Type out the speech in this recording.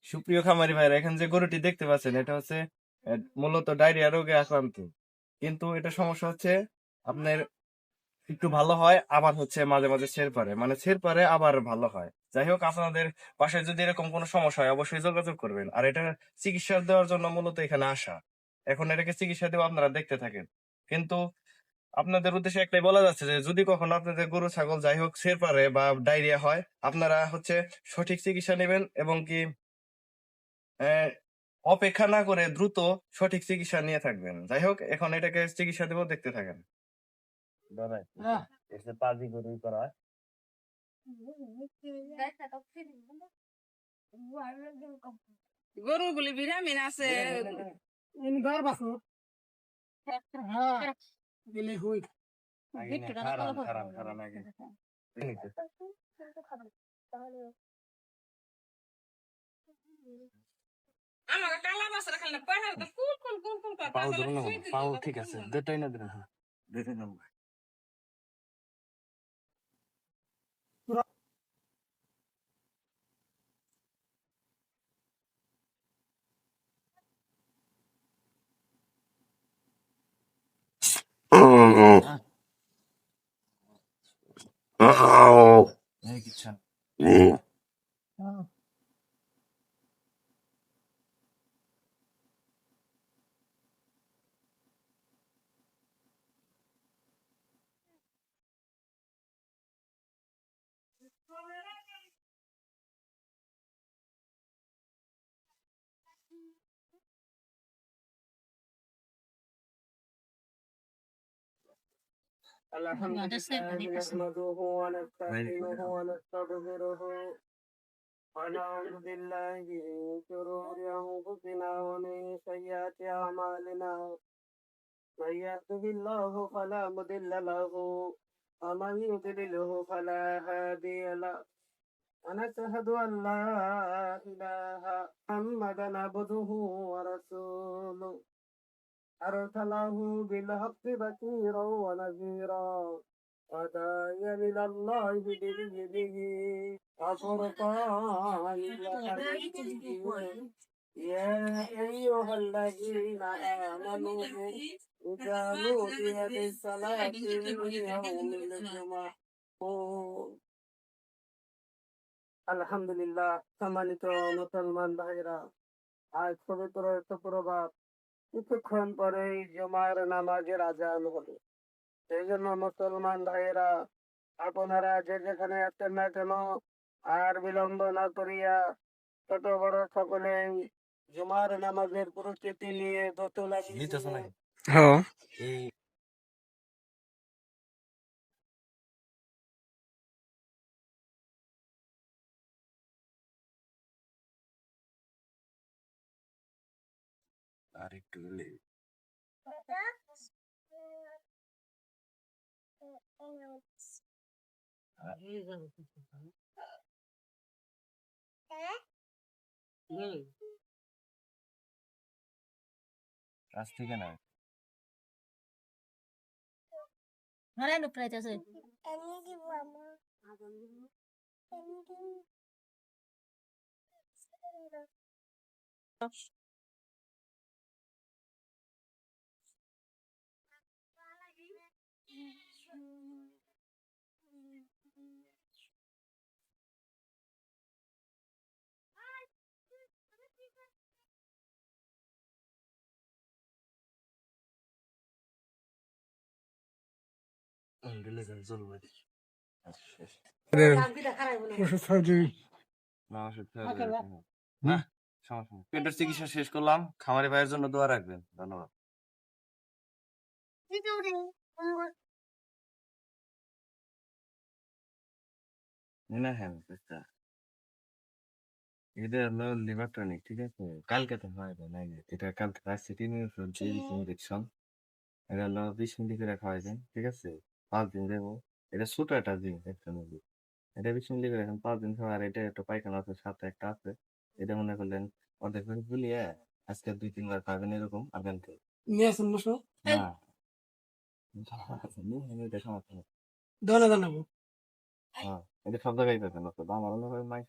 সুপ্রিয় খামারি ভাইরা, এখন যে গরুটি দেখতে পাচ্ছেন এটা হচ্ছে মূলত ডায়রিয়া রোগে আক্রান্ত। কিন্তু এটা সমস্যা হচ্ছে আপনার একটু ভালো হয়, আবার হচ্ছে মাঝে মাঝে ছেড়ে পারে, মানে ছেড়ে পারে আবার ভালো হয়। যাই হোক, আপনাদের পাশে যদি এরকম কোনো সমস্যা হয় অবশ্যই যোগাযোগ করবেন। আর এটা চিকিৎসা দেওয়ার জন্য মূলত এখানে আসা। এখন এটাকে চিকিৎসা দেওয়া আপনারা দেখতে থাকেন। কিন্তু আপনাদের উদ্দেশ্যে একটাই বলা যাচ্ছে যে যদি কখনো আপনাদের গরু ছাগল যাই হোক ছেড়ে পারে বা ডায়রিয়া হয়, আপনারা হচ্ছে সঠিক চিকিৎসা নেবেন এবং কি আহ, অপেক্ষা না করে দ্রুত সঠিক চিকিৎসা নিয়ে থাকবেন। যাই হোক, এখন এটাকে চিকিৎসা দেবো, দেখতে থাকেন। দাঁড়ায়, এসে পাজি গরুই করা হয়। গরুগুলি ভিটামিন আছে। আমাকে কালা বাসরা খেলে পাড়া তো কুল কুল কুল কুল করে পাও ধরুন না, পাও ঠিক আছে, দুটাই না দিন। হ্যাঁ, দুটাই না। এই কিচ্ছা نحمده ونستعينه ونستغفره ونعوذ بالله من شرور أنفسنا ومن سيئات أعمالنا من يهده الله فلا مضل له ومن يضلله فلا هادي له ونشهد أن لا إله محمدا عبده ورسوله أرسله بالحق بشيرا ونذيرا وداعيا إلى الله بإذنه وفرقانا يا أيها الذين آمنوا إذا نودي للصلاة من يوم الجمعة আলহামদুলিল্লাহ। সম্মানিত মুসলমান ভাইরা, আজ পবিত্র শুক্রবার, কিছুক্ষণ পরেই জুমার নামাজের আজান হবে। সেই জন্য মুসলমান ভাইয়েরা, আপনারা যে যেখানে আছেন না কেন, আর বিলম্ব না করিয়া ছোট বড় সকলেই জুমার নামাজের প্রস্তুতি নিয়ে দোতলা হ্যাঁ এই আর একটু কাছ থেকে না পেটের চিকিৎসা শেষ করলাম। খামারি ভাইয়ের জন্য দোয়া রাখবেন। ধন্যবাদ। না হ্যাঁ, এটা হলো লিভার টনিক, ঠিক আছে? কালকে তো হয় নাই, এটা কালকে রাখছি 3 ইঞ্জেকশন। এটা হলো 20 মিলি করে খাওয়াইছেন, ঠিক আছে? 5 দিন দেবো। এটা ছোট একটা জিনিস, একটা মুরগি। এটা 20 মিলি করে এখন 5 দিন খাওয়া। আর এটা একটু পায়খানা আছে, সাথে একটা আছে। এটা মনে করলেন অর্ধেক করে গুলিয়ে আজকে 2-3 বার খাবেন এরকম। আর কালকে না এটা সমস্যা নেই। হ্যাঁ, এটা সব জায়গায় পাবেন। আমার মনে হয় মাইক